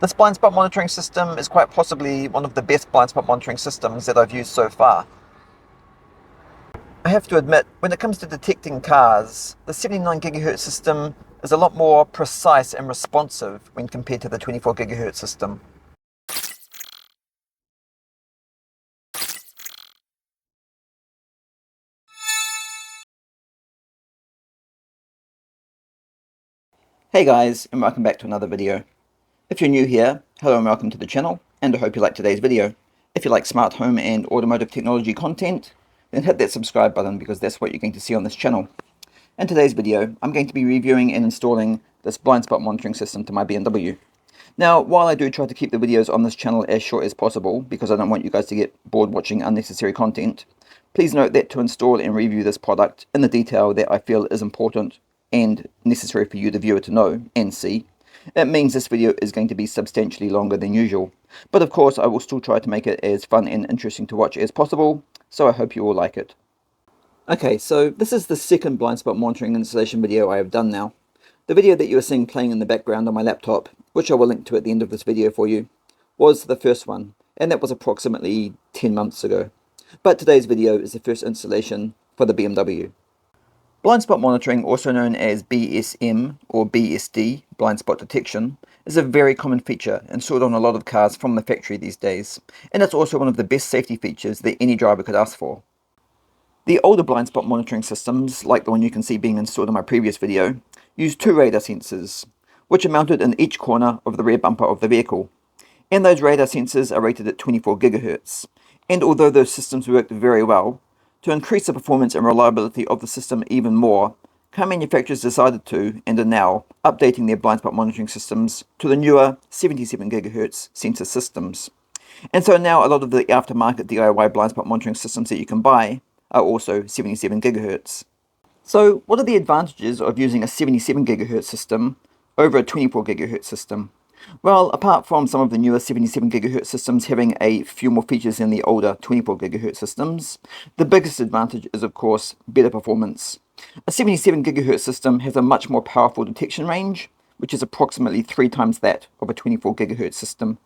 This blind spot monitoring system is quite possibly one of the best blind spot monitoring systems that I've used so far. I have to admit, when it comes to detecting cars, the 79 GHz system is a lot more precise and responsive when compared to the 24 GHz system. Hey guys, and welcome back to another video. If you're new here, hello and welcome to the channel, and I hope you like today's video. If you like smart home and automotive technology content, then hit that subscribe button because that's what you're going to see on this channel. In today's video, I'm going to be reviewing and installing this blind spot monitoring system to my BMW. Now, while I do try to keep the videos on this channel as short as possible, because I don't want you guys to get bored watching unnecessary content, please note that to install and review this product in the detail that I feel is important and necessary for you, the viewer, to know and see, it means this video is going to be substantially longer than usual. But of course, I will still try to make it as fun and interesting to watch as possible, so I hope you all like it. Okay, so this is the second blind spot monitoring installation video I have done now. The video that you are seeing playing in the background on my laptop, which I will link to at the end of this video for you, was the first one, and that was approximately 10 months ago. But today's video is the first installation for the BMW. Blind spot monitoring, also known as BSM or BSD, blind spot detection, is a very common feature installed on a lot of cars from the factory these days, and it's also one of the best safety features that any driver could ask for. The older blind spot monitoring systems, like the one you can see being installed in my previous video, use two radar sensors, which are mounted in each corner of the rear bumper of the vehicle. And those radar sensors are rated at 24 GHz. And although those systems worked very well, to increase the performance and reliability of the system even more, car manufacturers decided to, and are now, updating their blind spot monitoring systems to the newer 77 GHz sensor systems. And so now a lot of the aftermarket DIY blind spot monitoring systems that you can buy are also 77 GHz. So what are the advantages of using a 77 GHz system over a 24 GHz system? Well, apart from some of the newer 77 GHz systems having a few more features than the older 24 GHz systems, the biggest advantage is, of course, better performance. A 77 GHz system has a much more powerful detection range, which is approximately 3 times that of a 24 GHz system.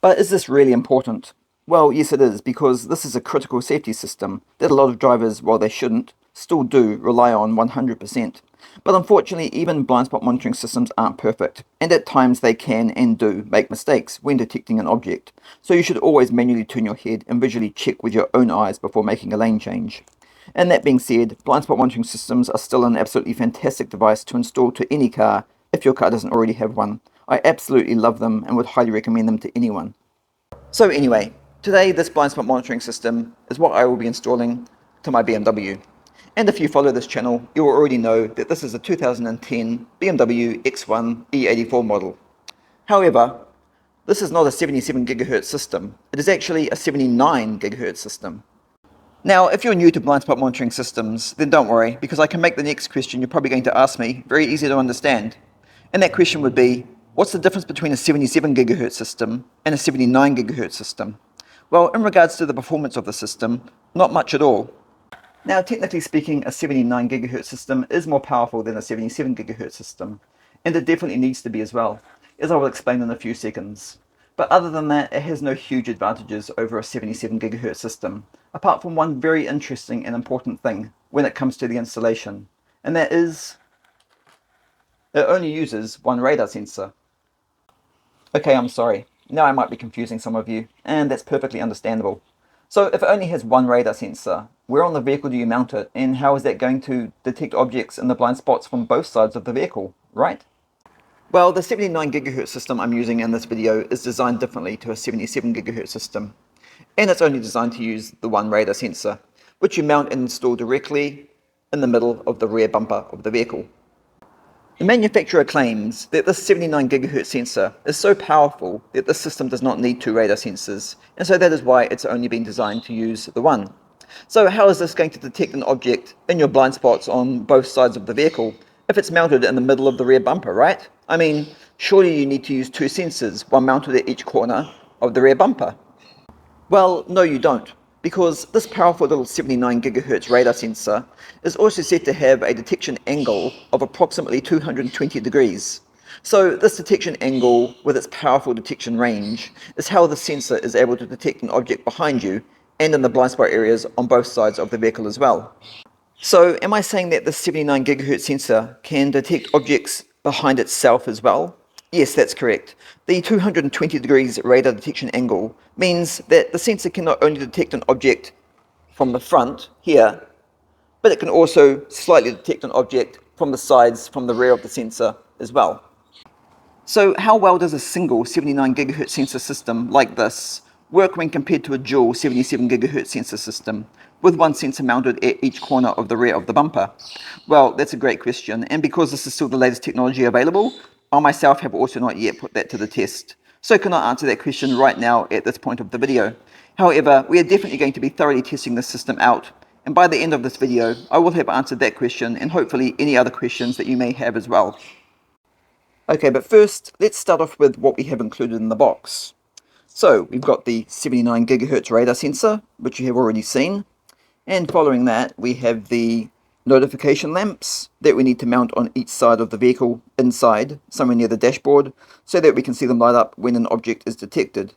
But is this really important? Well, yes it is, because this is a critical safety system that a lot of drivers, while they shouldn't, still do rely on 100%. But unfortunately, even blind spot monitoring systems aren't perfect, and at times they can and do make mistakes when detecting an object, so you should always manually turn your head and visually check with your own eyes before making a lane change. And that being said, blind spot monitoring systems are still an absolutely fantastic device to install to any car if your car doesn't already have one. I absolutely love them and would highly recommend them to anyone. So anyway, today this blind spot monitoring system is what I will be installing to my BMW. And if you follow this channel, you will already know that this is a 2010 BMW X1 E84 model. However, this is not a 77 GHz system. It is actually a 79 GHz system. Now, if you're new to blind spot monitoring systems, then don't worry, because I can make the next question you're probably going to ask me very easy to understand. And that question would be, what's the difference between a 77 GHz system and a 79 GHz system? Well, in regards to the performance of the system, not much at all. Now, technically speaking, a 79 GHz system is more powerful than a 77 GHz system, and it definitely needs to be as well, as I will explain in a few seconds. But other than that, it has no huge advantages over a 77 GHz system, apart from one very interesting and important thing when it comes to the installation, and that is, it only uses one radar sensor. Okay, I'm sorry. Now I might be confusing some of you, and that's perfectly understandable. So if it only has one radar sensor, where on the vehicle do you mount it, and how is that going to detect objects in the blind spots from both sides of the vehicle, right? Well, the 79 GHz system I'm using in this video is designed differently to a 77 GHz system, and it's only designed to use the one radar sensor, which you mount and install directly in the middle of the rear bumper of the vehicle. The manufacturer claims that this 79 GHz sensor is so powerful that the system does not need 2 radar sensors, and so that is why it's only been designed to use the one. So how is this going to detect an object in your blind spots on both sides of the vehicle if it's mounted in the middle of the rear bumper, right? I mean, surely you need to use 2 sensors, one mounted at each corner of the rear bumper. Well, no you don't, because this powerful little 79 GHz radar sensor is also said to have a detection angle of approximately 220 degrees. So this detection angle with its powerful detection range is how the sensor is able to detect an object behind you and in the blind spot areas on both sides of the vehicle as well. So am I saying that the 79 GHz sensor can detect objects behind itself as well? Yes, that's correct. The 220 degrees radar detection angle means that the sensor can not only detect an object from the front here, but it can also slightly detect an object from the sides, from the rear of the sensor as well. So how well does a single 79 GHz sensor system like this work when compared to a dual 77 GHz sensor system, with one sensor mounted at each corner of the rear of the bumper? Well, that's a great question, and because this is still the latest technology available, I myself have also not yet put that to the test. So I cannot answer that question right now at this point of the video. However, we are definitely going to be thoroughly testing this system out, and by the end of this video, I will have answered that question and hopefully any other questions that you may have as well. Okay, but first, let's start off with what we have included in the box. So, we've got the 79 GHz radar sensor, which you have already seen. And following that, we have the notification lamps that we need to mount on each side of the vehicle inside, somewhere near the dashboard, so that we can see them light up when an object is detected.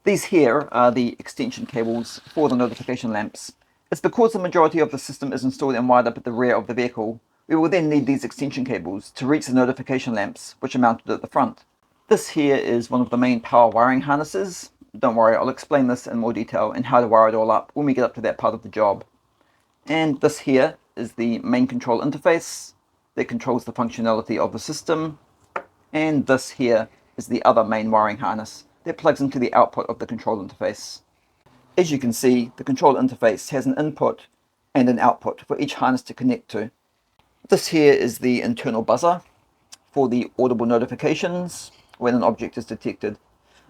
These here are the extension cables for the notification lamps. It's because the majority of the system is installed and wired up at the rear of the vehicle. We will then need these extension cables to reach the notification lamps, which are mounted at the front. This here is one of the main power wiring harnesses. Don't worry, I'll explain this in more detail and how to wire it all up when we get up to that part of the job. And this here is the main control interface that controls the functionality of the system. And this here is the other main wiring harness that plugs into the output of the control interface. As you can see, the control interface has an input and an output for each harness to connect to. This here is the internal buzzer for the audible notifications when an object is detected.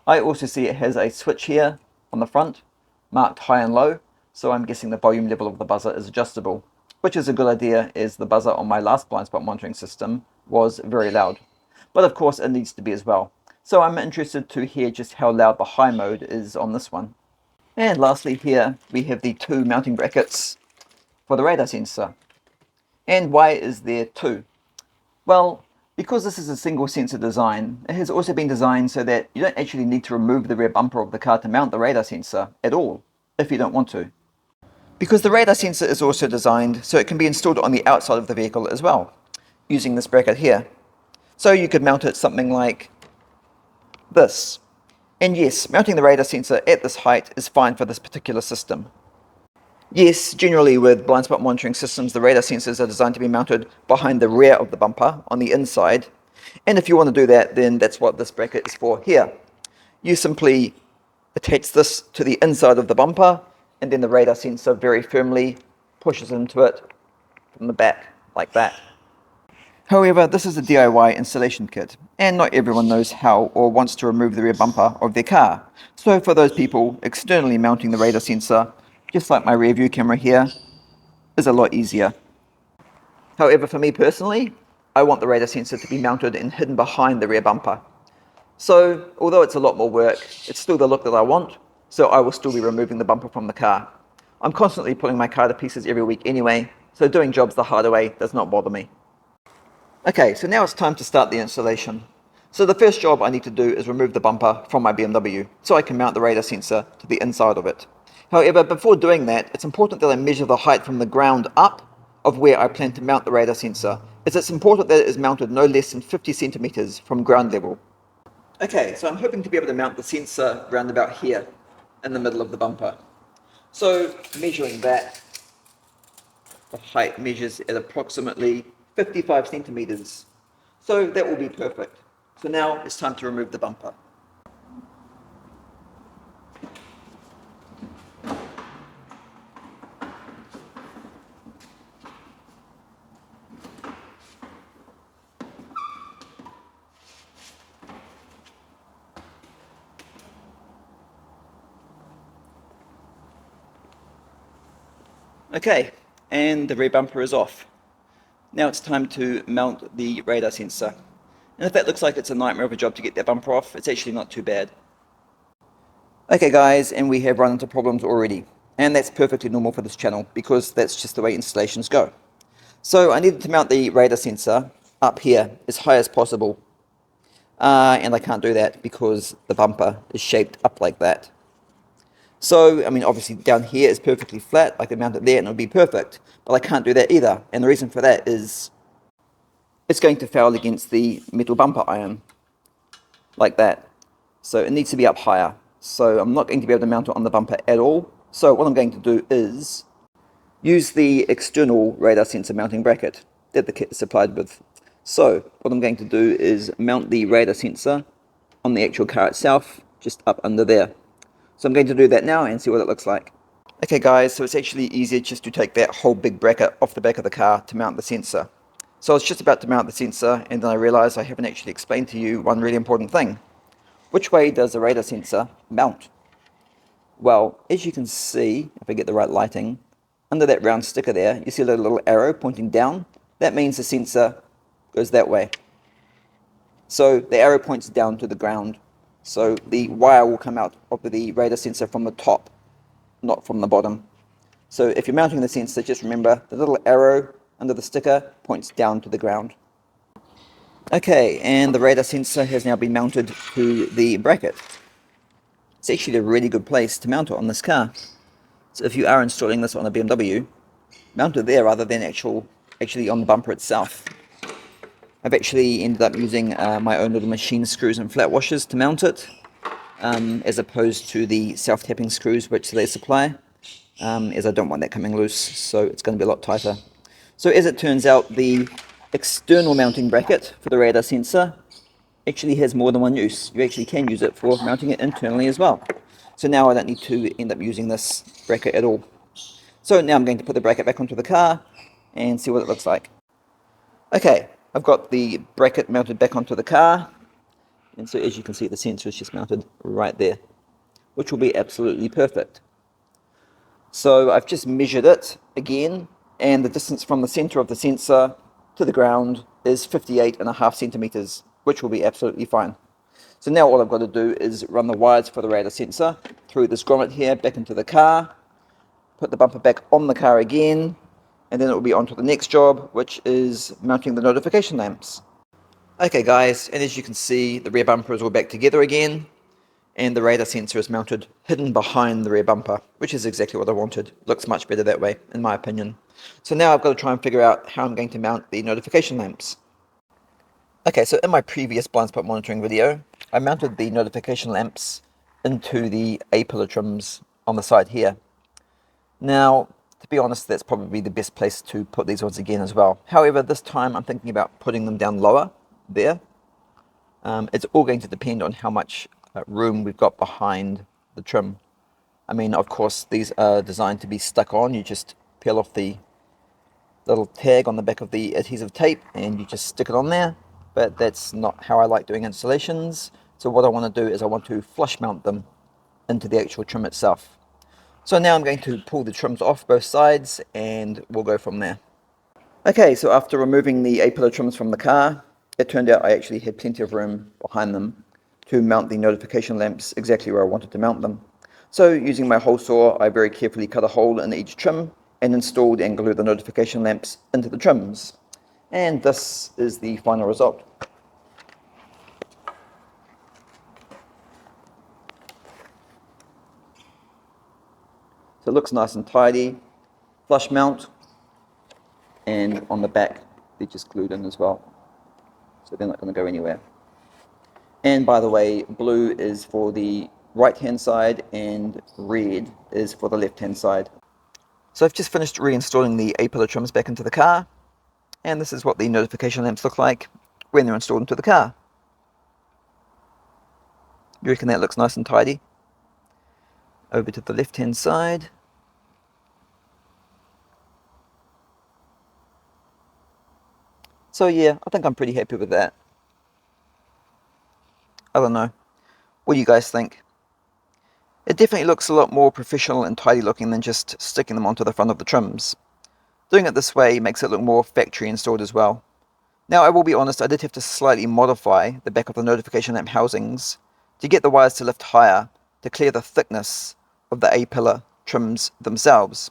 I also see it has a switch here on the front, marked high and low, so I'm guessing the volume level of the buzzer is adjustable, which is a good idea as the buzzer on my last blind spot monitoring system was very loud. But of course it needs to be as well. So I'm interested to hear just how loud the high mode is on this one. And lastly here we have the two mounting brackets for the radar sensor. And why is there two? Well, because this is a single sensor design, it has also been designed so that you don't actually need to remove the rear bumper of the car to mount the radar sensor at all, if you don't want to. Because the radar sensor is also designed so it can be installed on the outside of the vehicle as well, using this bracket here. So you could mount it something like this. And yes, mounting the radar sensor at this height is fine for this particular system. Yes, generally with blind spot monitoring systems, the radar sensors are designed to be mounted behind the rear of the bumper on the inside. And if you want to do that, then that's what this bracket is for here. You simply attach this to the inside of the bumper, and then the radar sensor very firmly pushes into it from the back, like that. However, this is a DIY installation kit, and not everyone knows how or wants to remove the rear bumper of their car. So for those people, externally mounting the radar sensor, just like my rear view camera here, is a lot easier. However, for me personally, I want the radar sensor to be mounted and hidden behind the rear bumper. So, although it's a lot more work, it's still the look that I want, so I will still be removing the bumper from the car. I'm constantly pulling my car to pieces every week anyway, so doing jobs the harder way does not bother me. Okay, so now it's time to start the installation. So the first job I need to do is remove the bumper from my BMW, so I can mount the radar sensor to the inside of it. However, before doing that, it's important that I measure the height from the ground up of where I plan to mount the radar sensor, as it's important that it is mounted no less than 50 centimeters from ground level. Okay, so I'm hoping to be able to mount the sensor around about here, in the middle of the bumper. So, measuring that, the height measures at approximately 55 centimeters. So that will be perfect. So now it's time to remove the bumper. Okay, and the rear bumper is off. Now it's time to mount the radar sensor. And if that looks like it's a nightmare of a job to get that bumper off, it's actually not too bad. Okay guys, and we have run into problems already. And that's perfectly normal for this channel, because that's just the way installations go. So I needed to mount the radar sensor up here as high as possible, and I can't do that because the bumper is shaped up like that. So, I mean, obviously down here is perfectly flat. I could mount it there and it would be perfect, but I can't do that either. And the reason for that is it's going to foul against the metal bumper iron, like that. So it needs to be up higher. So I'm not going to be able to mount it on the bumper at all. So what I'm going to do is use the external radar sensor mounting bracket that the kit is supplied with. So what I'm going to do is mount the radar sensor on the actual car itself, just up under there. So I'm going to do that now and see what it looks like. Okay guys, so it's actually easier just to take that whole big bracket off the back of the car to mount the sensor. So I was just about to mount the sensor and then I realized I haven't actually explained to you one really important thing. Which way does the radar sensor mount? Well, as you can see, if I get the right lighting, under that round sticker there, you see a little arrow pointing down. That means the sensor goes that way. So the arrow points down to the ground. So the wire will come out of the radar sensor from the top, not from the bottom. So if you're mounting the sensor, just remember the little arrow under the sticker points down to the ground. Okay, and the radar sensor has now been mounted to the bracket. It's actually a really good place to mount it on this car. So if you are installing this on a BMW, mount it there rather than actually on the bumper itself. I've actually ended up using my own little machine screws and flat washers to mount it, as opposed to the self-tapping screws which they supply, as I don't want that coming loose, so it's going to be a lot tighter. So as it turns out, the external mounting bracket for the radar sensor actually has more than one use. You actually can use it for mounting it internally as well. So now I don't need to end up using this bracket at all. So now I'm going to put the bracket back onto the car and see what it looks like. Okay, I've got the bracket mounted back onto the car, and so as you can see the sensor is just mounted right there, which will be absolutely perfect. So I've just measured it again, and the distance from the center of the sensor to the ground is 58.5 centimeters, which will be absolutely fine. So now all I've got to do is run the wires for the radar sensor through this grommet here back into the car, put the bumper back on the car again, and then it will be on to the next job, which is mounting the notification lamps. Okay guys, and as you can see, the rear bumper is all back together again, and the radar sensor is mounted hidden behind the rear bumper, which is exactly what I wanted. Looks much better that way, in my opinion. So now I've got to try and figure out how I'm going to mount the notification lamps. Okay, so in my previous blind spot monitoring video, I mounted the notification lamps into the A-pillar trims on the side here. Now, to be honest, that's probably the best place to put these ones again as well. However, this time I'm thinking about putting them down lower, there. It's all going to depend on how much room we've got behind the trim. I mean, of course, these are designed to be stuck on. You just peel off the little tag on the back of the adhesive tape and you just stick it on there. But that's not how I like doing installations. So what I want to do is I want to flush mount them into the actual trim itself. So now I'm going to pull the trims off both sides and we'll go from there. Okay, so after removing the A-pillar trims from the car, it turned out I actually had plenty of room behind them to mount the notification lamps exactly where I wanted to mount them. So using my hole saw, I very carefully cut a hole in each trim and installed and glued the notification lamps into the trims. And this is the final result. So it looks nice and tidy, flush mount, and on the back they're just glued in as well. So they're not going to go anywhere. And by the way, blue is for the right-hand side and red is for the left-hand side. So I've just finished reinstalling the A-pillar trims back into the car, and this is what the notification lamps look like when they're installed into the car. You reckon that looks nice and tidy? Over to the left-hand side. So yeah, I think I'm pretty happy with that. I don't know. What do you guys think? It definitely looks a lot more professional and tidy looking than just sticking them onto the front of the trims. Doing it this way makes it look more factory installed as well. Now I will be honest, I did have to slightly modify the back of the notification lamp housings to get the wires to lift higher to clear the thickness of the A-pillar trims themselves.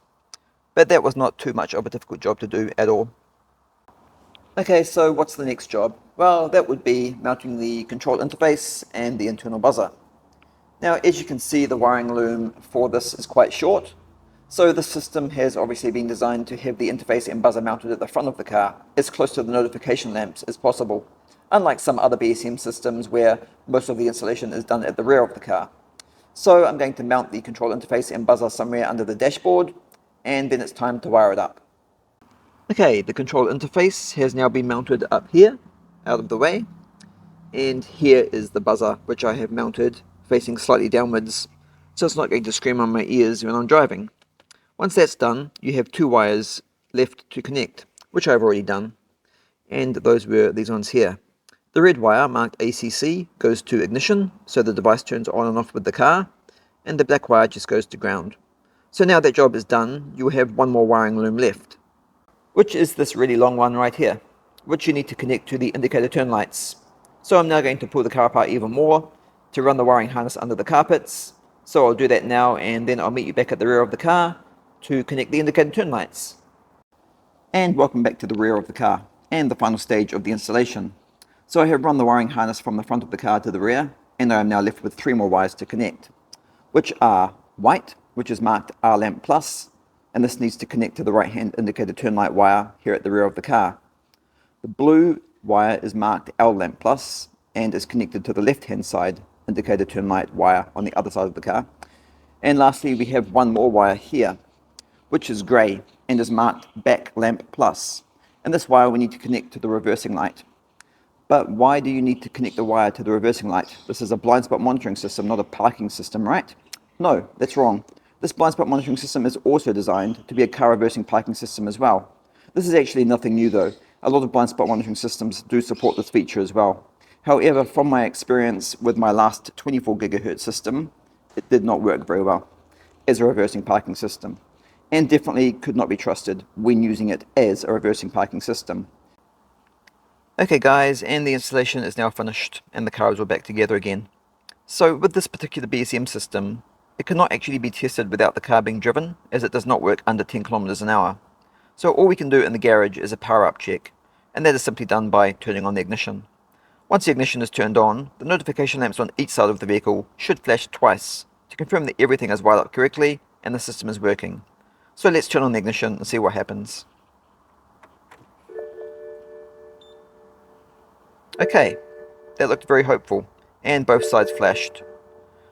But that was not too much of a difficult job to do at all. Okay, so what's the next job? Well, that would be mounting the control interface and the internal buzzer. Now, as you can see, the wiring loom for this is quite short. So the system has obviously been designed to have the interface and buzzer mounted at the front of the car, as close to the notification lamps as possible, unlike some other BSM systems where most of the installation is done at the rear of the car. So I'm going to mount the control interface and buzzer somewhere under the dashboard, and then it's time to wire it up. Okay, the control interface has now been mounted up here, out of the way, and here is the buzzer, which I have mounted facing slightly downwards, so it's not going to scream on my ears when I'm driving. Once that's done, you have two wires left to connect, which I've already done, and those were these ones here. The red wire, marked ACC, goes to ignition, so the device turns on and off with the car, and the black wire just goes to ground. So now that job is done, you have one more wiring loom left, which is this really long one right here, which you need to connect to the indicator turn lights. So I'm now going to pull the car apart even more to run the wiring harness under the carpets. So I'll do that now, and then I'll meet you back at the rear of the car to connect the indicator turn lights. And welcome back to the rear of the car and the final stage of the installation. So I have run the wiring harness from the front of the car to the rear, and I am now left with three more wires to connect, which are white, which is marked R lamp plus, and this needs to connect to the right hand indicator turn light wire here at the rear of the car. The blue wire is marked L lamp plus and is connected to the left hand side indicator turn light wire on the other side of the car. And lastly, we have one more wire here, which is grey and is marked back lamp plus, and this wire we need to connect to the reversing light. But why do you need to connect the wire to the reversing light? This is a blind spot monitoring system, not a parking system, right? No, that's wrong. This blind spot monitoring system is also designed to be a car reversing parking system as well. This is actually nothing new though. A lot of blind spot monitoring systems do support this feature as well. However, from my experience with my last 24 GHz system, it did not work very well as a reversing parking system, and definitely could not be trusted when using it as a reversing parking system. Okay guys, and the installation is now finished and the car is all back together again. So with this particular BSM system, it cannot actually be tested without the car being driven, as it does not work under 10 kilometers an hour. So all we can do in the garage is a power up check, and that is simply done by turning on the ignition. Once the ignition is turned on, the notification lamps on each side of the vehicle should flash twice to confirm that everything is wired up correctly and the system is working. So let's turn on the ignition and see what happens. Okay, that looked very hopeful, and both sides flashed.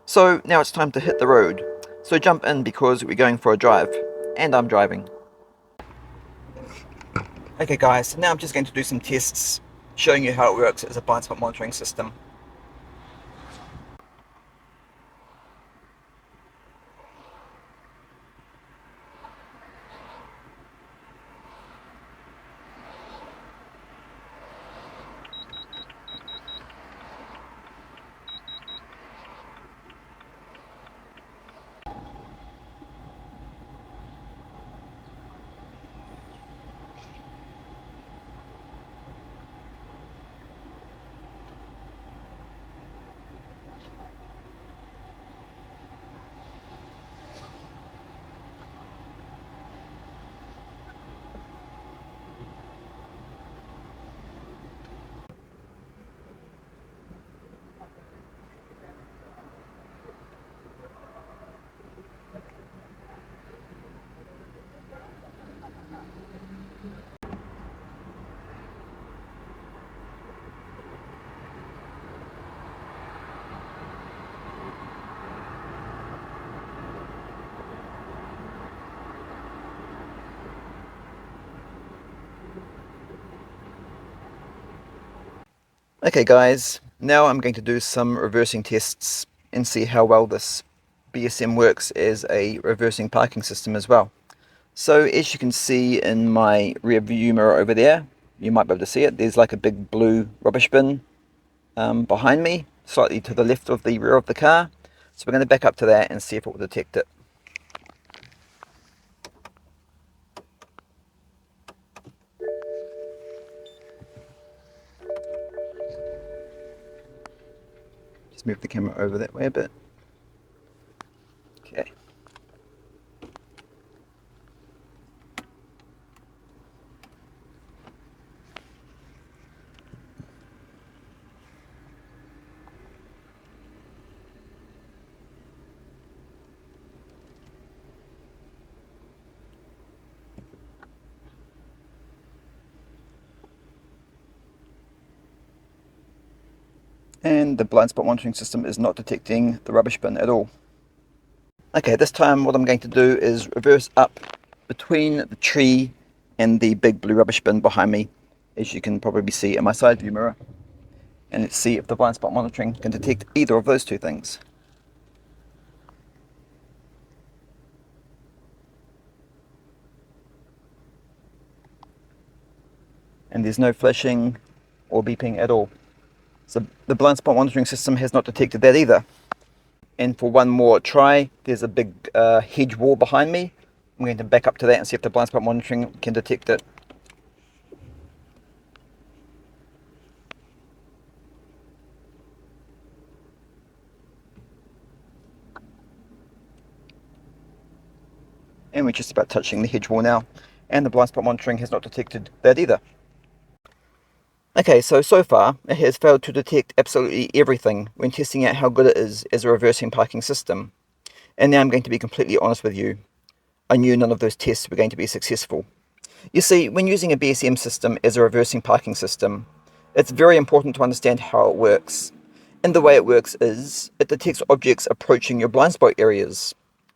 So now it's time to hit the road. So jump in because we're going for a drive, and I'm driving. Okay guys, so now I'm just going to do some tests, showing you how it works as a blind spot monitoring system. Okay guys, now I'm going to do some reversing tests and see how well this BSM works as a reversing parking system as well. So as you can see in my rear view mirror over there, you might be able to see it, there's like a big blue rubbish bin behind me, slightly to the left of the rear of the car. So we're going to back up to that and see if it will detect it. Just move the camera over that way a bit. Okay. And the blind spot monitoring system is not detecting the rubbish bin at all. Okay, this time what I'm going to do is reverse up between the tree and the big blue rubbish bin behind me, as you can probably see in my side view mirror. And let's see if the blind spot monitoring can detect either of those two things. And there's no flashing or beeping at all. So the blind spot monitoring system has not detected that either. And for one more try, there's a big hedge wall behind me. I'm going to back up to that and see if the blind spot monitoring can detect it. And we're just about touching the hedge wall now, and the blind spot monitoring has not detected that either. Okay, so far it has failed to detect absolutely everything when testing out how good it is as a reversing parking system. And now I'm going to be completely honest with you. I knew none of those tests were going to be successful. You see, when using a BSM system as a reversing parking system, it's very important to understand how it works. And the way it works is, it detects objects approaching your blind spot areas,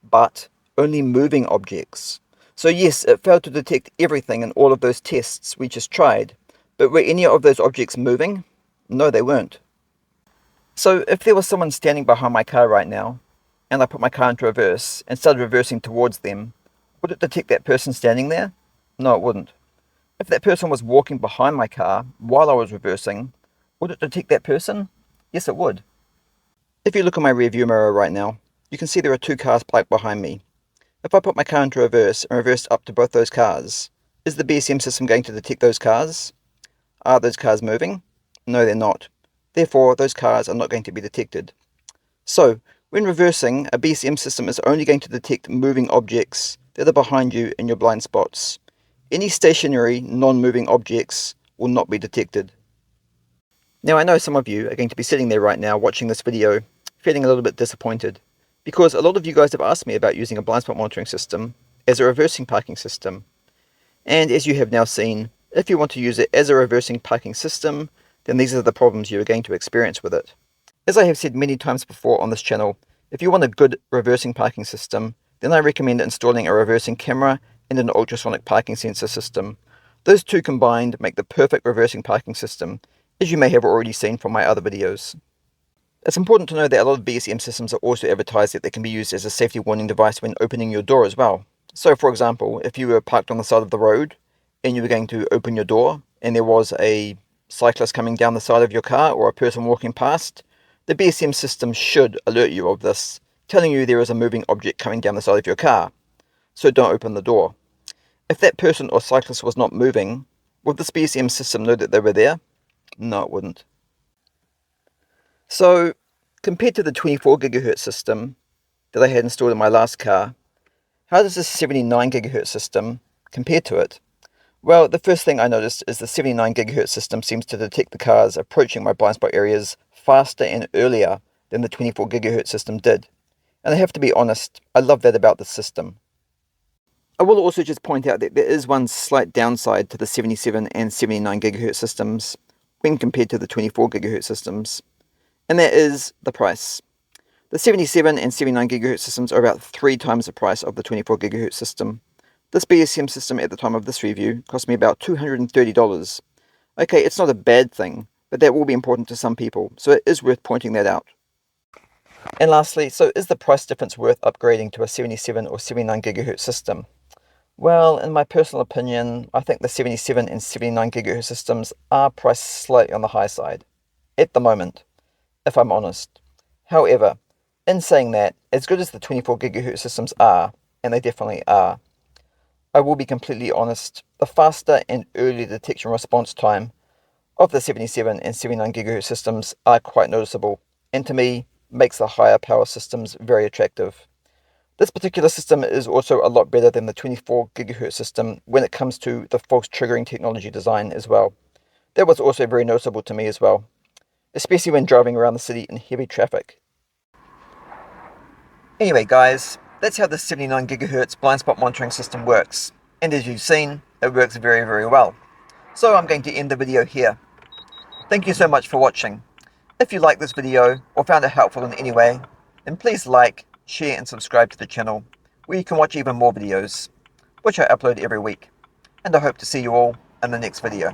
but only moving objects. So yes, it failed to detect everything in all of those tests we just tried, but were any of those objects moving? No, they weren't. So if there was someone standing behind my car right now, and I put my car into reverse and started reversing towards them, would it detect that person standing there? No, it wouldn't. If that person was walking behind my car while I was reversing, would it detect that person? Yes, it would. If you look in my rear view mirror right now, you can see there are two cars parked behind me. If I put my car into reverse and reverse up to both those cars, is the BSM system going to detect those cars? Are those cars moving? No, they're not. Therefore, those cars are not going to be detected. So, when reversing, a BSM system is only going to detect moving objects that are behind you in your blind spots. Any stationary, non-moving objects will not be detected. Now I know some of you are going to be sitting there right now watching this video feeling a little bit disappointed, because a lot of you guys have asked me about using a blind spot monitoring system as a reversing parking system. And as you have now seen, if you want to use it as a reversing parking system, then these are the problems you are going to experience with it. As I have said many times before on this channel, if you want a good reversing parking system, then I recommend installing a reversing camera and an ultrasonic parking sensor system. Those two combined make the perfect reversing parking system, as you may have already seen from my other videos. It's important to know that a lot of BSM systems are also advertised that they can be used as a safety warning device when opening your door as well. So for example, if you were parked on the side of the road and you were going to open your door and there was a cyclist coming down the side of your car or a person walking past, the BSM system should alert you of this, telling you there is a moving object coming down the side of your car. So don't open the door. If that person or cyclist was not moving, would this BSM system know that they were there? No, it wouldn't. So, compared to the 24 GHz system that I had installed in my last car, how does this 79 GHz system compare to it? Well, the first thing I noticed is the 79 GHz system seems to detect the cars approaching my blind spot areas faster and earlier than the 24 GHz system did. And I have to be honest, I love that about the system. I will also just point out that there is one slight downside to the 77 and 79 GHz systems when compared to the 24 GHz systems, and that is the price. The 77 and 79 GHz systems are about 3 times the price of the 24 GHz system. This BSM system at the time of this review cost me about $230. Okay, it's not a bad thing, but that will be important to some people, so it is worth pointing that out. And lastly, so is the price difference worth upgrading to a 77 or 79 GHz system? Well, in my personal opinion, I think the 77 and 79 GHz systems are priced slightly on the high side, at the moment, if I'm honest. However, in saying that, as good as the 24 GHz systems are, and they definitely are, I will be completely honest, the faster and early detection response time of the 77 and 79 GHz systems are quite noticeable, and to me, makes the higher power systems very attractive. This particular system is also a lot better than the 24 GHz system when it comes to the false triggering technology design as well. That was also very noticeable to me as well, especially when driving around the city in heavy traffic. Anyway guys, that's how the 79 GHz blind spot monitoring system works, and as you've seen, it works very well. So I'm going to end the video here. Thank you so much for watching. If you liked this video or found it helpful in any way, then please like, share and subscribe to the channel, where you can watch even more videos, which I upload every week. And I hope to see you all in the next video.